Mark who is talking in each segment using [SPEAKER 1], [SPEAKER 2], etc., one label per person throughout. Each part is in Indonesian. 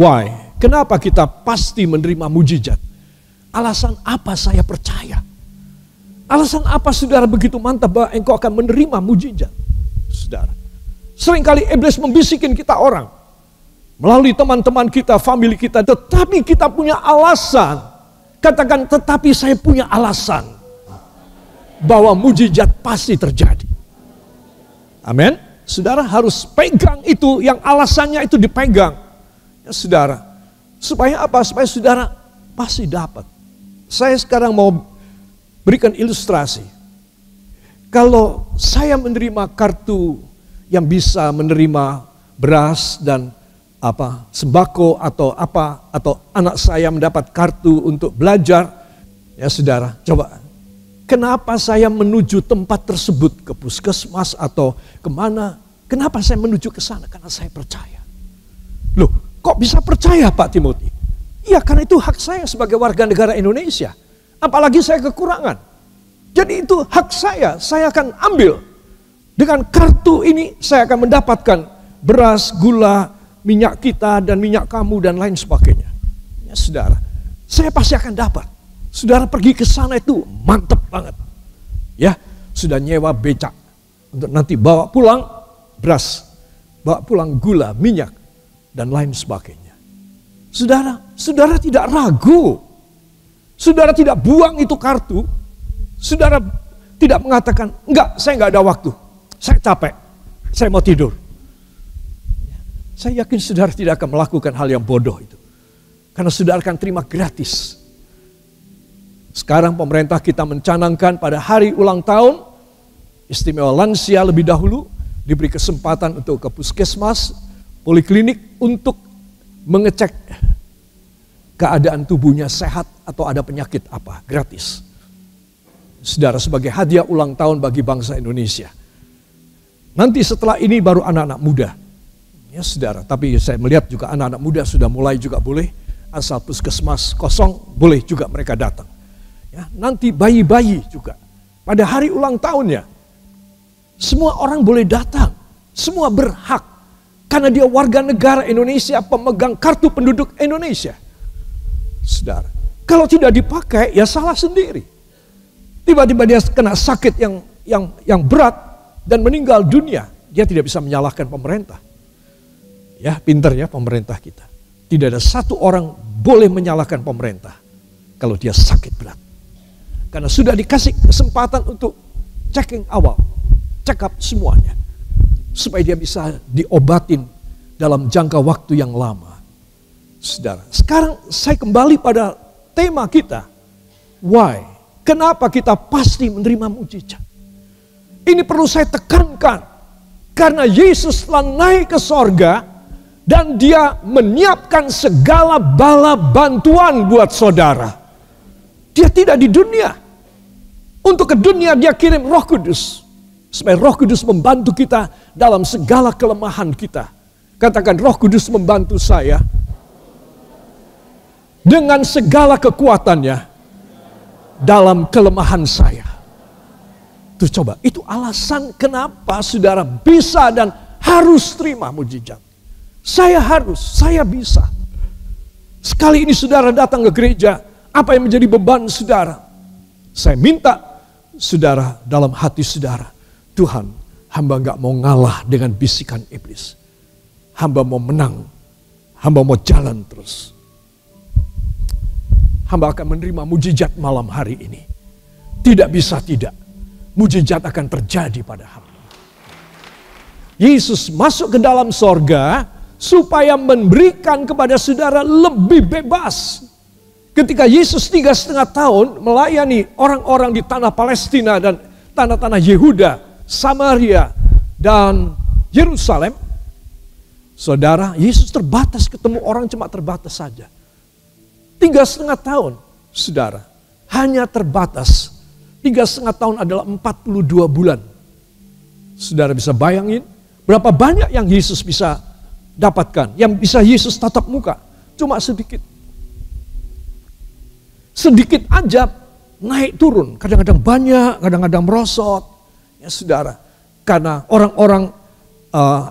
[SPEAKER 1] Why? Kenapa kita pasti menerima mujizat? Alasan apa saya percaya? Alasan apa saudara begitu mantap bahwa engkau akan menerima mujizat? Saudara, seringkali iblis membisikin kita orang melalui teman-teman kita, family kita, tetapi kita punya alasan. Katakan, tetapi saya punya alasan bahwa mujizat pasti terjadi. Amin. Saudara harus pegang itu, yang alasannya itu dipegang. Ya, saudara, supaya apa? Supaya saudara pasti dapat. Saya sekarang mau berikan ilustrasi. Kalau saya menerima kartu yang bisa menerima beras dan sembako atau anak saya mendapat kartu untuk belajar, ya saudara, coba, kenapa saya menuju tempat tersebut, ke puskesmas atau kemana? Kenapa saya menuju ke sana? Karena saya percaya. Loh, kok bisa percaya Pak Timothy? Ya karena itu hak saya sebagai warga negara Indonesia. Apalagi saya kekurangan. Jadi itu hak saya akan ambil. Dengan kartu ini saya akan mendapatkan beras, gula, minyak kita dan minyak kamu dan lain sebagainya. Ya saudara, saya pasti akan dapat. Saudara pergi ke sana itu mantep banget. Ya, sudah nyewa becak untuk nanti bawa pulang beras, bawa pulang gula, minyak dan lain sebagainya. Saudara tidak ragu. Saudara tidak buang itu kartu. Saudara tidak mengatakan, enggak, saya enggak ada waktu. Saya capek, saya mau tidur. Saya yakin saudara tidak akan melakukan hal yang bodoh itu. Karena saudara akan terima gratis. Sekarang pemerintah kita mencanangkan pada hari ulang tahun, istimewa lansia lebih dahulu, diberi kesempatan untuk ke puskesmas, poliklinik untuk mengecek keadaan tubuhnya sehat atau ada penyakit apa, gratis. Saudara, sebagai hadiah ulang tahun bagi bangsa Indonesia. Nanti setelah ini baru anak-anak muda. Ya saudara, tapi saya melihat juga anak-anak muda sudah mulai juga boleh, asal puskesmas kosong boleh juga mereka datang. Ya, nanti bayi-bayi juga, pada hari ulang tahunnya, semua orang boleh datang, semua berhak. Karena dia warga negara Indonesia, pemegang kartu penduduk Indonesia. Saudara, kalau tidak dipakai ya salah sendiri. Tiba-tiba dia kena sakit yang berat dan meninggal dunia, dia tidak bisa menyalahkan pemerintah. Ya, pintar ya pemerintah kita. Tidak ada satu orang boleh menyalahkan pemerintah kalau dia sakit berat. Karena sudah dikasih kesempatan untuk checking awal, check up semuanya. Supaya dia bisa diobatin dalam jangka waktu yang lama. Saudara, sekarang saya kembali pada tema kita. Why? Kenapa kita pasti menerima mujizat? Ini perlu saya tekankan. Karena Yesus telah naik ke sorga dan dia menyiapkan segala bala bantuan buat saudara. Dia tidak di dunia. Untuk ke dunia dia kirim Roh Kudus. Supaya Roh Kudus membantu kita dalam segala kelemahan kita. Katakan, Roh Kudus membantu saya dengan segala kekuatannya dalam kelemahan saya. Tuh coba, itu alasan kenapa saudara bisa dan harus terima mujizat. Saya bisa. Sekali ini saudara datang ke gereja, apa yang menjadi beban saudara? Saya minta saudara dalam hati saudara, Tuhan, hamba gak mau ngalah dengan bisikan iblis. Hamba mau menang, hamba mau jalan terus. Hamba akan menerima mujizat malam hari ini. Tidak bisa tidak, mujizat akan terjadi pada hamba. Yesus masuk ke dalam sorga supaya memberikan kepada saudara lebih bebas. Ketika Yesus 3,5 tahun melayani orang-orang di tanah Palestina dan tanah-tanah Yehuda, Samaria, dan Yerusalem, saudara, Yesus terbatas, ketemu orang cuma terbatas saja. 3,5 tahun, saudara, hanya terbatas. 3,5 tahun adalah 42 bulan. Saudara bisa bayangin berapa banyak yang Yesus bisa dapatkan, yang bisa Yesus tatap muka, cuma sedikit. Sedikit aja naik turun, kadang-kadang banyak, kadang-kadang merosot. Ya saudara, karena orang-orang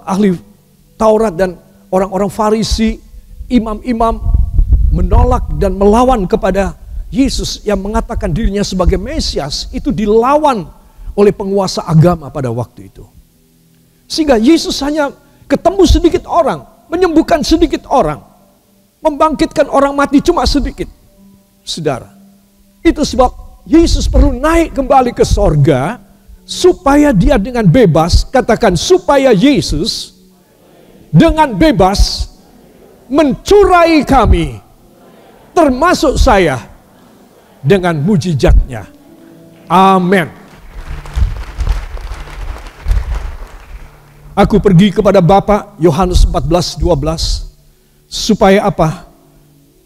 [SPEAKER 1] ahli Taurat dan orang-orang Farisi imam-imam menolak dan melawan kepada Yesus yang mengatakan dirinya sebagai Mesias, itu dilawan oleh penguasa agama pada waktu itu. Sehingga Yesus hanya ketemu sedikit orang, menyembuhkan sedikit orang, membangkitkan orang mati cuma sedikit. Saudara, itu sebab Yesus perlu naik kembali ke sorga supaya dia dengan bebas, katakan supaya Yesus dengan bebas mencurai kami, termasuk saya, dengan mujizatnya. Amin. Aku pergi kepada Bapa, Yohanes 14:12. Supaya apa?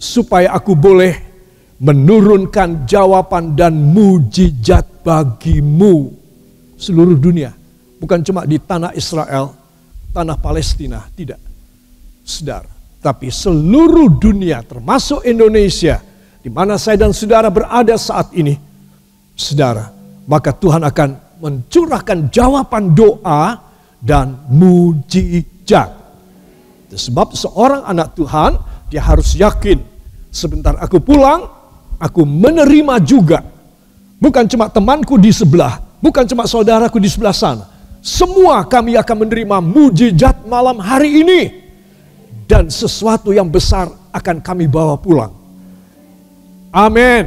[SPEAKER 1] Supaya aku boleh menurunkan jawaban dan mujizat bagimu. Seluruh dunia. Bukan cuma di tanah Israel, tanah Palestina. Tidak. Saudara. Tapi seluruh dunia termasuk Indonesia, di mana saya dan saudara berada saat ini, saudara, maka Tuhan akan mencurahkan jawaban doa dan mujizat. Sebab seorang anak Tuhan, dia harus yakin, sebentar aku pulang, aku menerima juga. Bukan cuma temanku di sebelah, bukan cuma saudaraku di sebelah sana. Semua kami akan menerima mujizat malam hari ini. Dan sesuatu yang besar akan kami bawa pulang. Amin.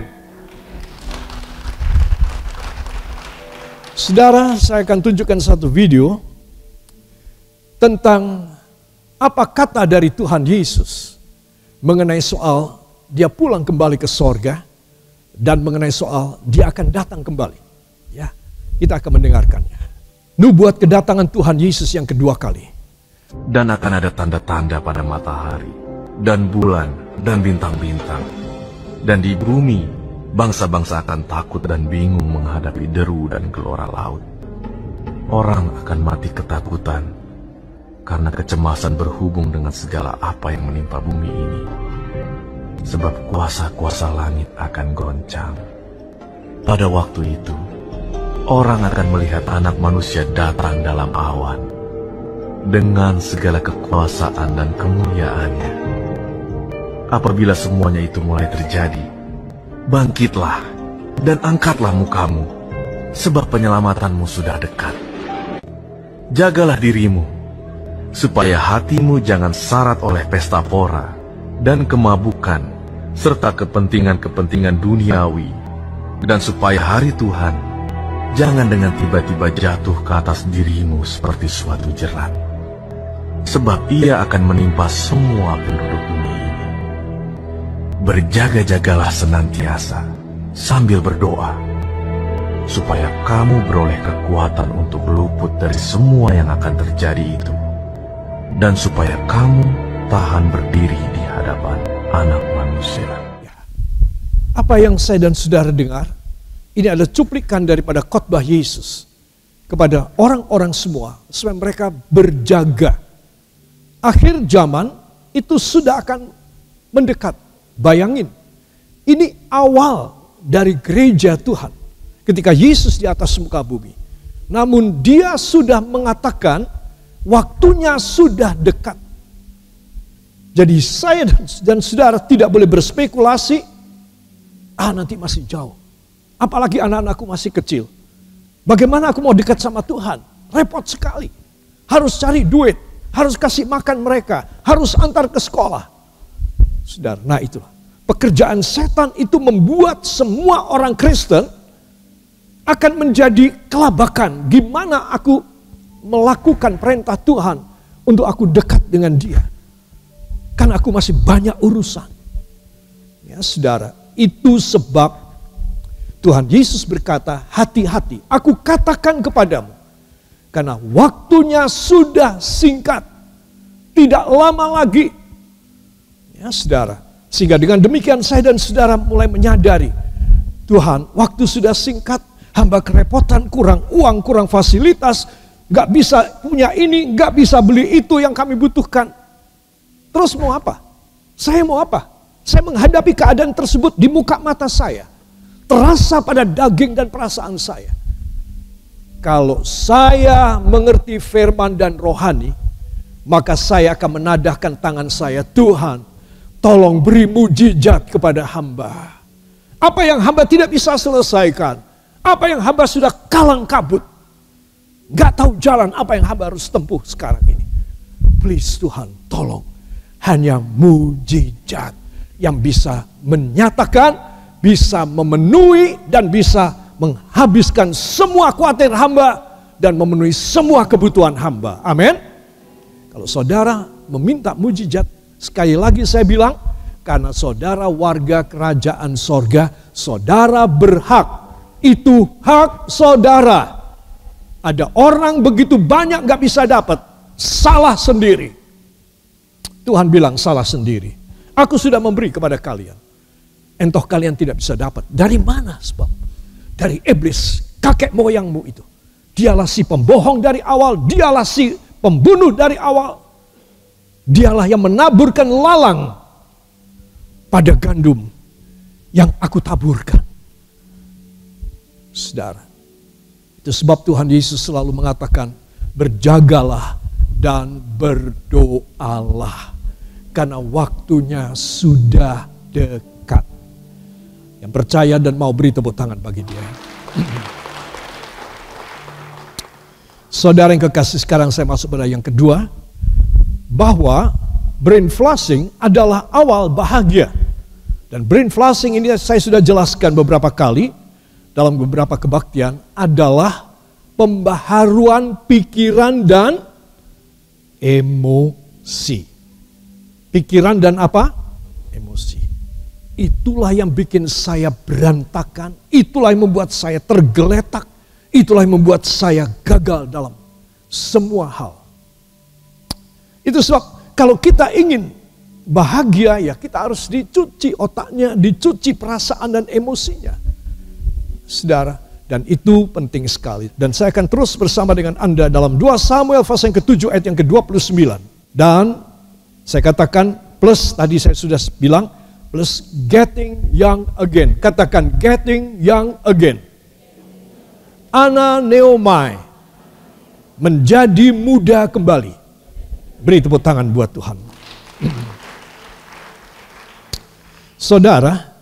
[SPEAKER 1] Saudara, saya akan tunjukkan satu video tentang apa kata dari Tuhan Yesus mengenai soal dia pulang kembali ke sorga dan mengenai soal dia akan datang kembali. Ya, kita akan mendengarkannya. Nubuat kedatangan Tuhan Yesus yang kedua kali.
[SPEAKER 2] Dan akan ada tanda-tanda pada matahari, dan bulan, dan bintang-bintang. Dan di bumi, bangsa-bangsa akan takut dan bingung menghadapi deru dan gelora laut. Orang akan mati ketakutan, karena kecemasan berhubung dengan segala apa yang menimpa bumi ini. Sebab kuasa-kuasa langit akan goncang. Pada waktu itu, orang akan melihat Anak Manusia datang dalam awan, dengan segala kekuasaan dan kemuliaannya. Apabila semuanya itu mulai terjadi, bangkitlah dan angkatlah mukamu, sebab penyelamatanmu sudah dekat. Jagalah dirimu, supaya hatimu jangan syarat oleh pesta pora dan kemabukan, serta kepentingan-kepentingan duniawi, dan supaya hari Tuhan jangan dengan tiba-tiba jatuh ke atas dirimu seperti suatu jerat. Sebab ia akan menimpa semua penduduk bumi ini. Berjaga-jagalah senantiasa sambil berdoa, supaya kamu beroleh kekuatan untuk luput dari semua yang akan terjadi itu, dan supaya kamu tahan berdiri di hadapan Anak Manusia.
[SPEAKER 1] Apa yang saya dan saudara dengar, ini adalah cuplikan daripada khotbah Yesus kepada orang-orang semua, supaya mereka berjaga. Akhir zaman itu sudah akan mendekat. Bayangin, ini awal dari gereja Tuhan ketika Yesus di atas muka bumi. Namun dia sudah mengatakan waktunya sudah dekat. Jadi saya dan saudara tidak boleh berspekulasi, nanti masih jauh. Apalagi anak-anakku masih kecil. Bagaimana aku mau dekat sama Tuhan? Repot sekali. Harus cari duit. Harus kasih makan mereka, harus antar ke sekolah. Saudara, nah itulah. Pekerjaan setan itu membuat semua orang Kristen akan menjadi kelabakan. Gimana aku melakukan perintah Tuhan untuk aku dekat dengan dia. Karena aku masih banyak urusan. Ya saudara, itu sebab Tuhan Yesus berkata, hati-hati, aku katakan kepadamu. Karena waktunya sudah singkat. Tidak lama lagi. Ya saudara. Sehingga dengan demikian saya dan saudara mulai menyadari. Tuhan, waktu sudah singkat. Hamba kerepotan, kurang uang, kurang fasilitas. Gak bisa punya ini, gak bisa beli itu yang kami butuhkan. Terus mau apa? Saya mau apa? Saya menghadapi keadaan tersebut di muka mata saya. Terasa pada daging dan perasaan saya. Kalau saya mengerti firman dan rohani, maka saya akan menadahkan tangan saya, Tuhan, tolong beri mujizat kepada hamba. Apa yang hamba tidak bisa selesaikan, apa yang hamba sudah kalang kabut, gak tahu jalan apa yang hamba harus tempuh sekarang ini. Please Tuhan, tolong. Hanya mujizat yang bisa menyatakan, bisa memenuhi, dan bisa menghabiskan semua khawatir hamba, dan memenuhi semua kebutuhan hamba. Amin. Kalau saudara meminta mujizat, sekali lagi saya bilang, karena saudara warga kerajaan sorga, saudara berhak. Itu hak saudara. Ada orang begitu banyak gak bisa dapat, salah sendiri. Tuhan bilang salah sendiri. Aku sudah memberi kepada kalian. Entah kalian tidak bisa dapat. Dari mana sebab? Dari iblis, kakek moyangmu itu. Dialah si pembohong dari awal, dialah si pembunuh dari awal. Dialah yang menaburkan lalang pada gandum yang aku taburkan. Saudara, itu sebab Tuhan Yesus selalu mengatakan, berjagalah dan berdoalah, karena waktunya sudah dekat. Yang percaya dan mau beri tepuk tangan bagi dia. Saudara yang kekasih, sekarang saya masuk pada yang kedua, bahwa brain flushing adalah awal bahagia. Dan brain flushing ini saya sudah jelaskan beberapa kali dalam beberapa kebaktian, adalah pembaharuan pikiran dan emosi. Pikiran dan apa? Emosi. Itulah yang bikin saya berantakan, itulah yang membuat saya tergeletak, itulah yang membuat saya gagal dalam semua hal. Itu sebab kalau kita ingin bahagia, ya kita harus dicuci otaknya, dicuci perasaan dan emosinya. Saudara, dan itu penting sekali. Dan saya akan terus bersama dengan Anda dalam 2 Samuel pasal yang ke-7 ayat yang ke-29. Dan saya katakan plus, tadi saya sudah bilang, plus getting young again. Katakan getting young again. Ananeomai, menjadi muda kembali. Beri tepuk tangan buat Tuhan. Saudara,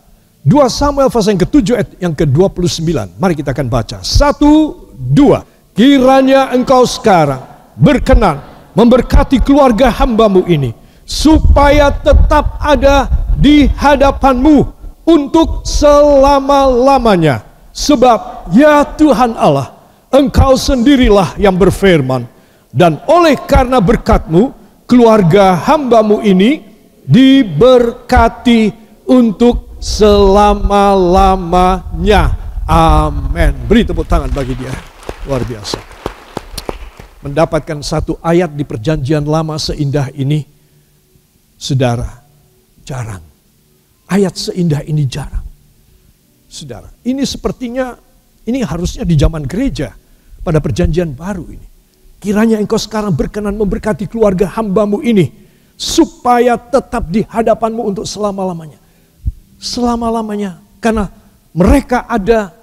[SPEAKER 1] 2 Samuel pasal yang ke-7 ayat yang ke-29. Mari kita akan baca. 1, 2. Kiranya engkau sekarang berkenan memberkati keluarga hambamu ini, supaya tetap ada di hadapanmu untuk selama-lamanya. Sebab ya Tuhan Allah, engkau sendirilah yang berfirman, dan oleh karena berkat-Mu, keluarga hambamu ini diberkati untuk selama-lamanya. Amin. Beri tepuk tangan bagi dia. Luar biasa. Mendapatkan satu ayat di perjanjian lama seindah ini, saudara, jarang. Ayat seindah ini jarang. Saudara, ini sepertinya, ini harusnya di zaman gereja, pada perjanjian baru ini. Kiranya engkau sekarang berkenan memberkati keluarga hambamu ini, supaya tetap di hadapanmu untuk selama-lamanya. Selama-lamanya, karena mereka ada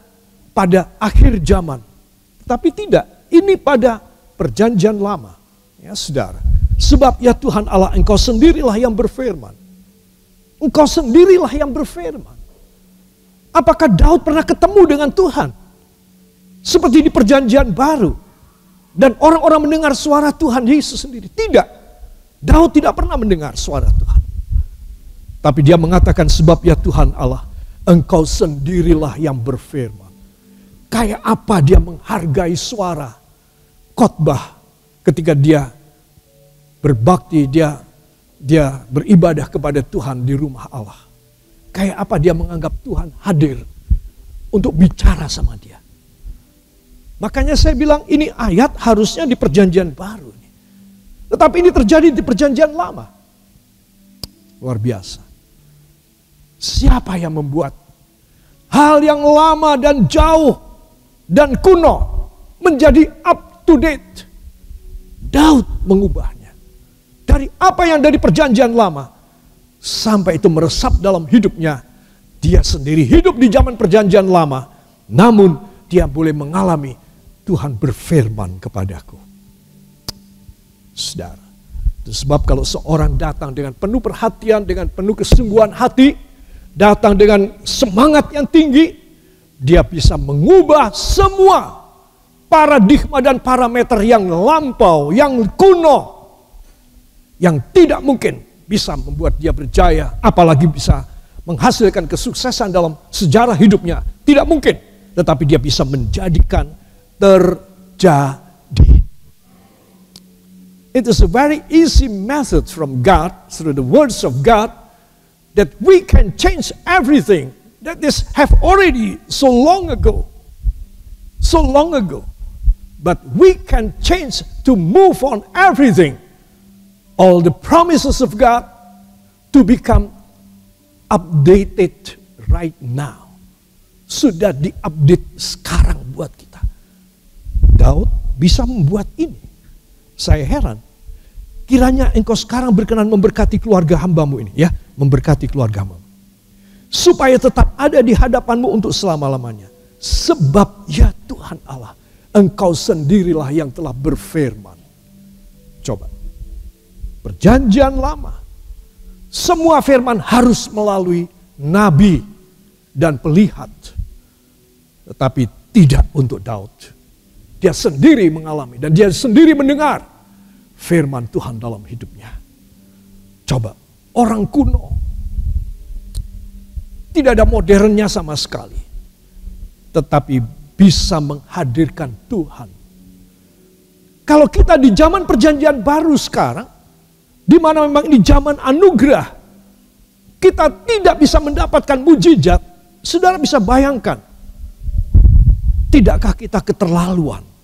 [SPEAKER 1] pada akhir zaman. Tapi tidak, ini pada perjanjian lama. Ya saudara, sebab ya Tuhan Allah, engkau sendirilah yang berfirman. Engkau sendirilah yang berfirman. Apakah Daud pernah ketemu dengan Tuhan? Seperti di perjanjian baru. Dan orang-orang mendengar suara Tuhan Yesus sendiri. Tidak. Daud tidak pernah mendengar suara Tuhan. Tapi dia mengatakan, sebab ya Tuhan Allah, engkau sendirilah yang berfirman. Kayak apa dia menghargai suara khotbah ketika dia berbakti, dia beribadah kepada Tuhan di rumah Allah. Kayak apa dia menganggap Tuhan hadir untuk bicara sama dia. Makanya saya bilang ini ayat harusnya di perjanjian baru. Tetapi ini terjadi di perjanjian lama. Luar biasa. Siapa yang membuat hal yang lama dan jauh dan kuno menjadi up to date? Daud mengubahnya. Dari apa yang dari perjanjian lama sampai itu meresap dalam hidupnya. Dia sendiri hidup di zaman perjanjian lama, namun dia boleh mengalami Tuhan berfirman kepadaku. Saudara, Itu sebab kalau seorang datang dengan penuh perhatian, dengan penuh kesungguhan hati, datang dengan semangat yang tinggi, dia bisa mengubah semua paradigma dan parameter yang lampau, yang kuno, yang tidak mungkin bisa membuat dia berjaya, apalagi bisa menghasilkan kesuksesan dalam sejarah hidupnya. Tidak mungkin, tetapi dia bisa menjadikan terjadi. It is a very easy method from God, through the words of God, that we can change everything that is have already so long ago. But we can change to move on everything. All the promises of God to become updated right now. Sudah diupdate sekarang buat kita. Daud bisa membuat ini. Saya heran, kiranya engkau sekarang berkenan memberkati keluarga hambamu ini, ya, memberkati keluarga hambamu, supaya tetap ada di hadapanmu untuk selama-lamanya. Sebab ya Tuhan Allah, engkau sendirilah yang telah berfirman. Coba, perjanjian lama, semua firman harus melalui nabi dan pelihat, tetapi tidak untuk Daud. Dia sendiri mengalami dan dia sendiri mendengar firman Tuhan dalam hidupnya. Coba, orang kuno, tidak ada modernnya sama sekali, tetapi bisa menghadirkan Tuhan. Kalau kita di zaman perjanjian baru sekarang, di mana memang ini zaman anugerah, kita tidak bisa mendapatkan mujizat. Saudara bisa bayangkan, tidakkah kita keterlaluan?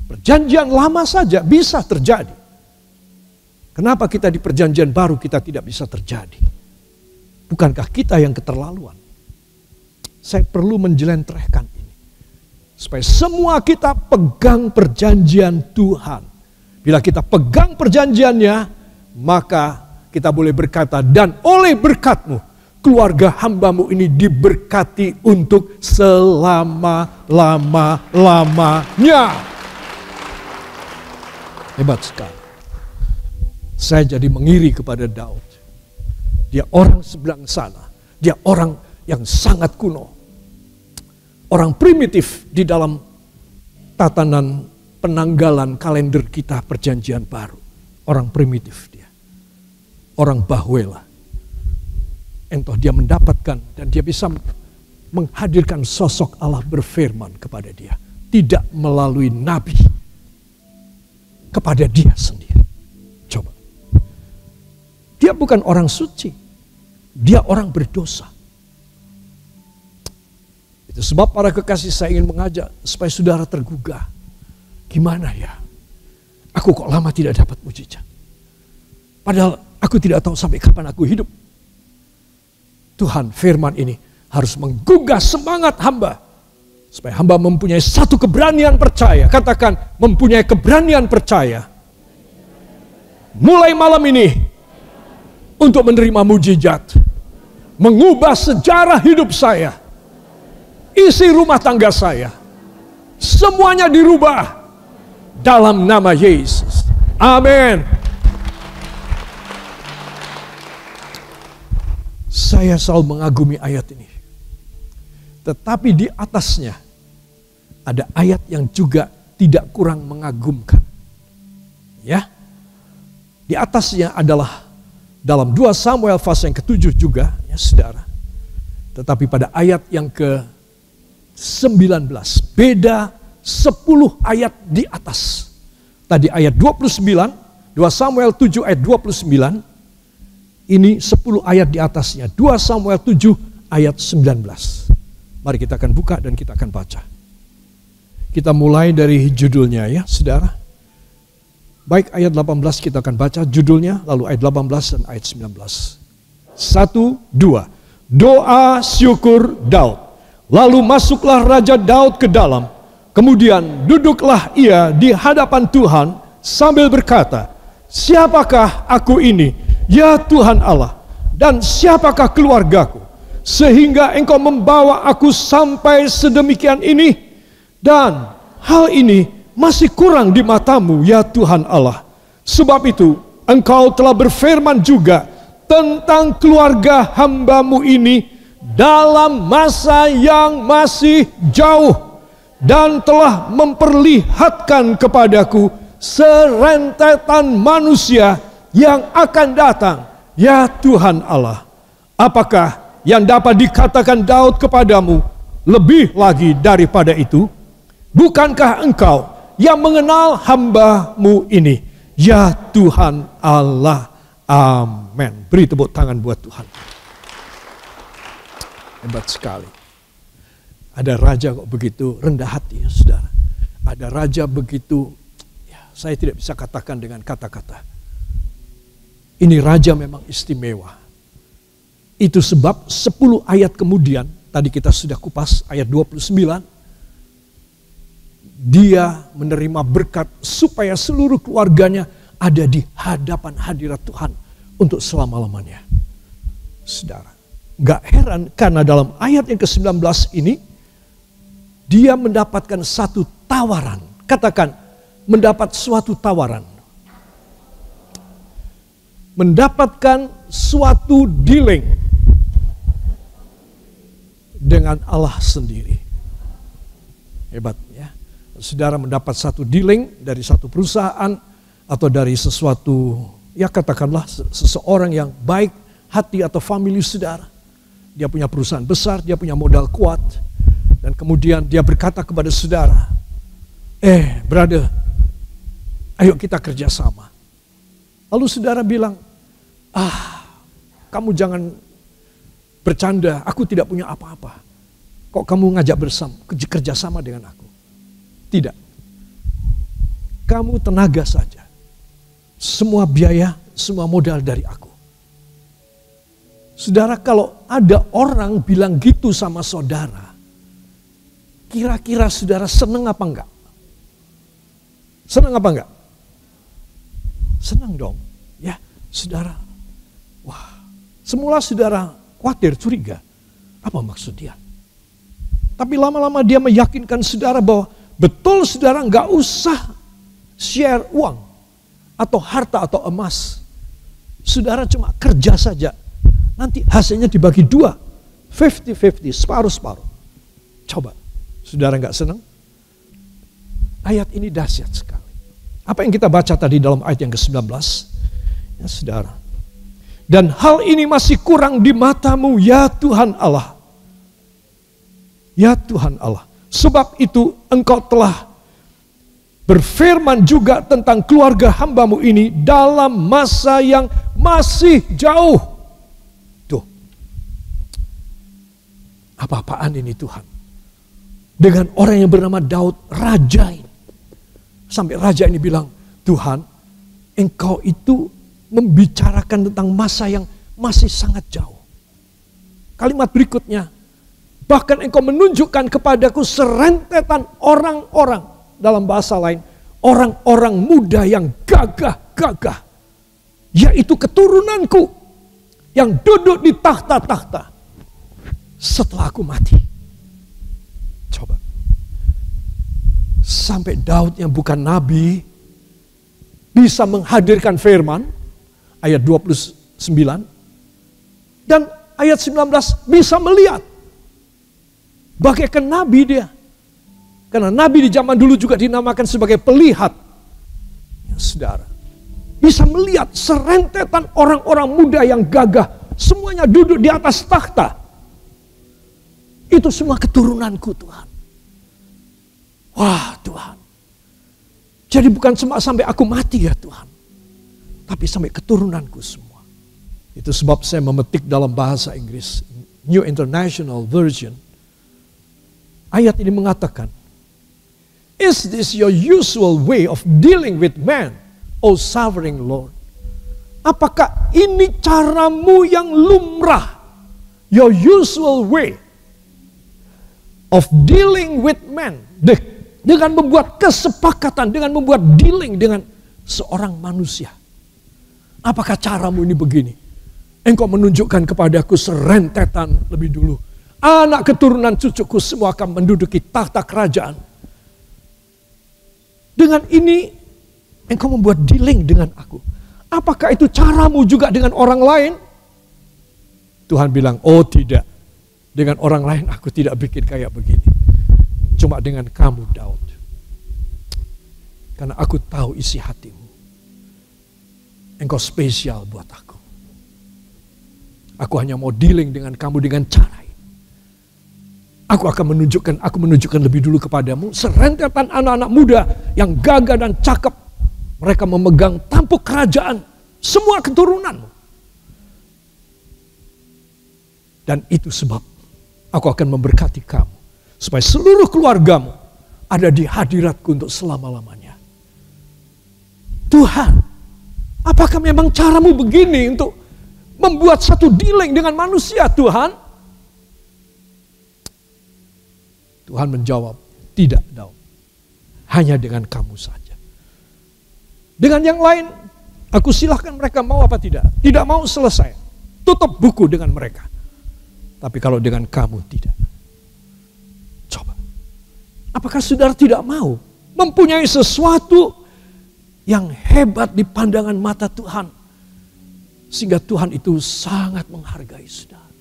[SPEAKER 1] Perjanjian lama saja bisa terjadi. Kenapa kita di perjanjian baru kita tidak bisa terjadi? Bukankah kita yang keterlaluan? Saya perlu menjelentrehkan ini, supaya semua kita pegang perjanjian Tuhan. Bila kita pegang perjanjiannya, maka kita boleh berkata, dan oleh berkat-Mu, keluarga hambamu ini diberkati untuk selama-lama-lamanya. Hebat sekali. Saya jadi mengiri kepada Daud. Dia orang sebelah sana. Dia orang yang sangat kuno. Orang primitif di dalam tatanan penanggalan kalender kita perjanjian baru. Orang primitif dia. Orang bahwela. Entah dia mendapatkan dan dia bisa menghadirkan sosok Allah berfirman kepada dia. Tidak melalui nabi. Kepada dia sendiri. Coba. Dia bukan orang suci. Dia orang berdosa. Itu sebab para kekasih saya ingin mengajak supaya saudara tergugah. Gimana ya? Aku kok lama tidak dapat mujizat. Padahal aku tidak tahu sampai kapan aku hidup. Tuhan, firman ini harus menggugah semangat hamba. Supaya hamba mempunyai satu keberanian percaya. Katakan, mempunyai keberanian percaya. Mulai malam ini, untuk menerima mujizat. Mengubah sejarah hidup saya. Isi rumah tangga saya. Semuanya dirubah. Dalam nama Yesus. Amin. Saya selalu mengagumi ayat ini. Tetapi di atasnya ada ayat yang juga tidak kurang mengagumkan. Ya. Di atasnya adalah dalam 2 Samuel pasal yang ke-7 juga, ya saudara. Tetapi pada ayat yang ke-19, beda 10 ayat di atas. Tadi ayat 29, 2 Samuel 7 ayat 29, ini 10 ayat di atasnya. 2 Samuel 7 ayat 19. Mari kita akan buka dan kita akan baca. Kita mulai dari judulnya ya saudara. Baik ayat 18 kita akan baca judulnya, lalu ayat 18 dan ayat 19. 1, 2. Doa syukur Daud. Lalu masuklah Raja Daud ke dalam. Kemudian duduklah ia di hadapan Tuhan sambil berkata, siapakah aku ini, ya Tuhan Allah, dan siapakah keluargaku, sehingga engkau membawa aku sampai sedemikian ini, dan hal ini masih kurang di matamu, ya Tuhan Allah. Sebab itu, Engkau telah berfirman juga tentang keluarga hamba-Mu ini dalam masa yang masih jauh, dan telah memperlihatkan kepadaku serentetan manusia yang akan datang. Ya Tuhan Allah, apakah yang dapat dikatakan Daud kepadamu lebih lagi daripada itu? Bukankah Engkau yang mengenal hamba-Mu ini? Ya Tuhan Allah. Amin. Beri tepuk tangan buat Tuhan. Hebat sekali. Ada raja kok begitu rendah hati ya saudara. Ada raja begitu, ya, saya tidak bisa katakan dengan kata-kata. Ini raja memang istimewa. Itu sebab 10 ayat kemudian, tadi kita sudah kupas ayat 29. Dia menerima berkat supaya seluruh keluarganya ada di hadapan hadirat Tuhan untuk selama-lamanya. Saudara, gak heran karena dalam ayat yang ke-19 ini, dia mendapatkan satu tawaran. Katakan, mendapat suatu tawaran. Mendapatkan suatu dealing dengan Allah sendiri. Hebat ya. Saudara mendapat satu dealing dari satu perusahaan atau dari sesuatu, ya katakanlah seseorang yang baik hati atau family saudara. Dia punya perusahaan besar, dia punya modal kuat. Dan kemudian dia berkata kepada saudara, brother, ayo kita kerjasama. Lalu saudara bilang, kamu jangan bercanda, aku tidak punya apa-apa. Kok kamu ngajak kerjasama dengan aku? Tidak. Kamu tenaga saja. Semua biaya, semua modal dari aku. Saudara, kalau ada orang bilang gitu sama saudara, kira-kira saudara senang apa enggak? Senang apa enggak? Senang dong. Ya, saudara. Wah, semula saudara khawatir, curiga. Apa maksud dia? Tapi lama-lama dia meyakinkan saudara bahwa betul saudara enggak usah share uang atau harta atau emas. Saudara cuma kerja saja. Nanti hasilnya dibagi 2. 50-50, separuh-separuh. Coba. Saudara nggak senang? Ayat ini dahsyat sekali. Apa yang kita baca tadi dalam ayat yang ke-19? Ya saudara. Dan hal ini masih kurang di matamu, ya Tuhan Allah. Ya Tuhan Allah. Sebab itu Engkau telah berfirman juga tentang keluarga hamba-Mu ini dalam masa yang masih jauh. Tuh. Apa-apaan ini Tuhan? Dengan orang yang bernama Daud, raja ini. Sampai raja ini bilang, Tuhan, Engkau itu membicarakan tentang masa yang masih sangat jauh. Kalimat berikutnya, bahkan Engkau menunjukkan kepadaku serentetan orang-orang, dalam bahasa lain, orang-orang muda yang gagah-gagah, yaitu keturunanku yang duduk di tahta-tahta setelah aku mati. Coba. Sampai Daud yang bukan nabi bisa menghadirkan firman ayat 29 dan ayat 19 bisa melihat bagaikan nabi dia. Karena nabi di zaman dulu juga dinamakan sebagai pelihat. Ya, saudara, bisa melihat serentetan orang-orang muda yang gagah, semuanya duduk di atas takhta. Itu semua keturunanku Tuhan. Wah Tuhan. Jadi bukan cuma sampai aku mati ya Tuhan. Tapi sampai keturunanku semua. Itu sebab saya memetik dalam bahasa Inggris, New International Version. Ayat ini mengatakan, is this your usual way of dealing with man, O sovereign Lord? Apakah ini caramu yang lumrah? Your usual way of dealing with man. Dengan membuat kesepakatan, dengan membuat dealing dengan seorang manusia. Apakah caramu ini begini? Engkau menunjukkan kepadaku serentetan lebih dulu. Anak keturunan cucuku semua akan menduduki tahta kerajaan. Dengan ini engkau membuat dealing dengan aku. Apakah itu caramu juga dengan orang lain? Tuhan bilang, oh tidak. Dengan orang lain aku tidak bikin kayak begini. Cuma dengan kamu, Daud. Karena aku tahu isi hatimu. Engkau spesial buat aku. Aku hanya mau dealing dengan kamu dengan cara ini. Aku menunjukkan lebih dulu kepadamu serentetan anak-anak muda yang gagah dan cakep. Mereka memegang tampuk kerajaan semua keturunanmu. Dan itu sebab aku akan memberkati kamu. Supaya seluruh keluargamu ada di hadiratku untuk selama-lamanya. Tuhan, apakah memang caramu begini untuk membuat satu dealing dengan manusia, Tuhan? Tuhan menjawab, tidak, Daud. Hanya dengan kamu saja. Dengan yang lain, aku silahkan mereka mau apa tidak. Tidak mau, selesai. Tutup buku dengan mereka. Tapi kalau dengan kamu tidak. Coba. Apakah saudara tidak mau mempunyai sesuatu yang hebat di pandangan mata Tuhan? Sehingga Tuhan itu sangat menghargai saudara.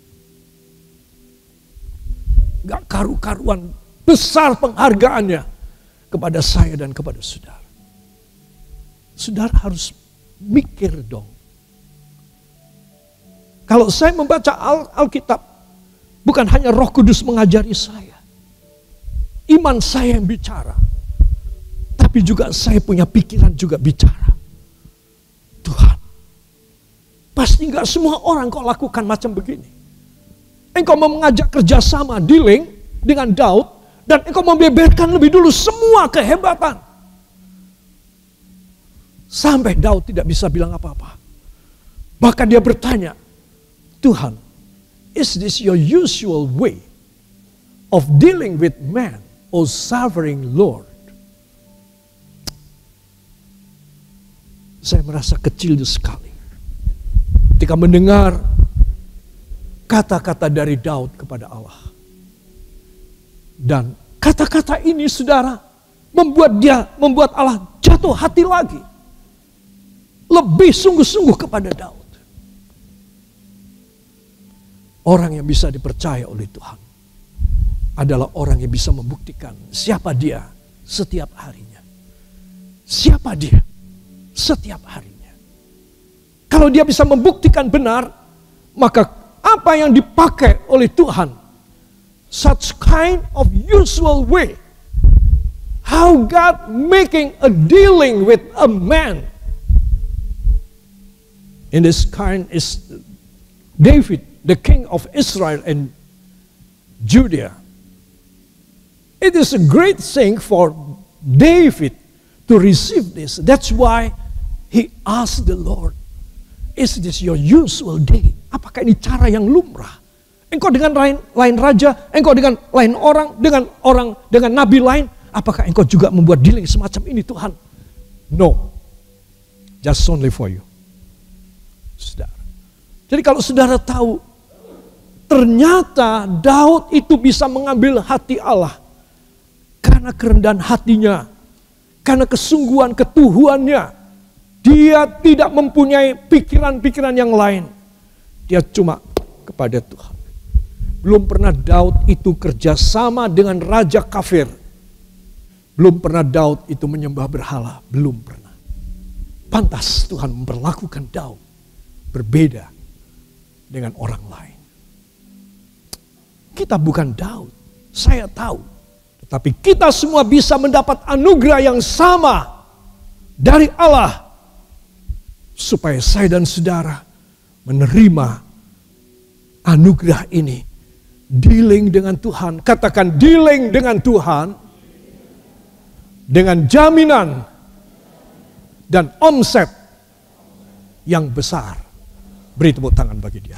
[SPEAKER 1] Gak karu-karuan besar penghargaannya kepada saya dan kepada saudara. Saudara harus mikir dong. Kalau saya membaca Alkitab, bukan hanya Roh Kudus mengajari saya. Iman saya yang bicara. Tapi juga saya punya pikiran juga bicara. Tuhan, pasti gak semua orang kau lakukan macam begini. Engkau mau mengajak kerjasama, dealing dengan Daud. Dan engkau membeberkan lebih dulu semua kehebatan. Sampai Daud tidak bisa bilang apa-apa. Bahkan dia bertanya, Tuhan, is this your usual way of dealing with man, O sovereign Lord? Saya merasa kecil sekali ketika mendengar kata-kata dari Daud kepada Allah. Dan kata-kata ini, saudara, membuat Allah jatuh hati lagi. Lebih sungguh-sungguh kepada Daud. Orang yang bisa dipercaya oleh Tuhan adalah orang yang bisa membuktikan siapa dia setiap harinya. Siapa dia setiap harinya. Kalau dia bisa membuktikan benar, maka apa yang dipakai oleh Tuhan, such kind of usual way, how God making a dealing with a man. In this kind is David, the king of Israel and Judah. It is a great thing for David to receive this. That's why he asked the Lord, is this your usual day? Apakah ini cara yang lumrah? Engkau dengan lain raja, engkau dengan lain orang, dengan nabi lain. Apakah engkau juga membuat dealing semacam ini, Tuhan? No. Just only for you. Saudara. Jadi kalau saudara tahu, ternyata Daud itu bisa mengambil hati Allah karena kerendahan hatinya, karena kesungguhan ketuhannya. Dia tidak mempunyai pikiran-pikiran yang lain. Dia cuma kepada Tuhan. Belum pernah Daud itu kerjasama dengan raja kafir. Belum pernah Daud itu menyembah berhala. Belum pernah. Pantas Tuhan memperlakukan Daud berbeda dengan orang lain. Kita bukan Daud, saya tahu. Tetapi kita semua bisa mendapat anugerah yang sama dari Allah. Supaya saya dan saudara menerima anugerah ini. Dealing dengan Tuhan, katakan dealing dengan Tuhan. Dengan jaminan dan omset yang besar. Beri tepuk tangan bagi dia.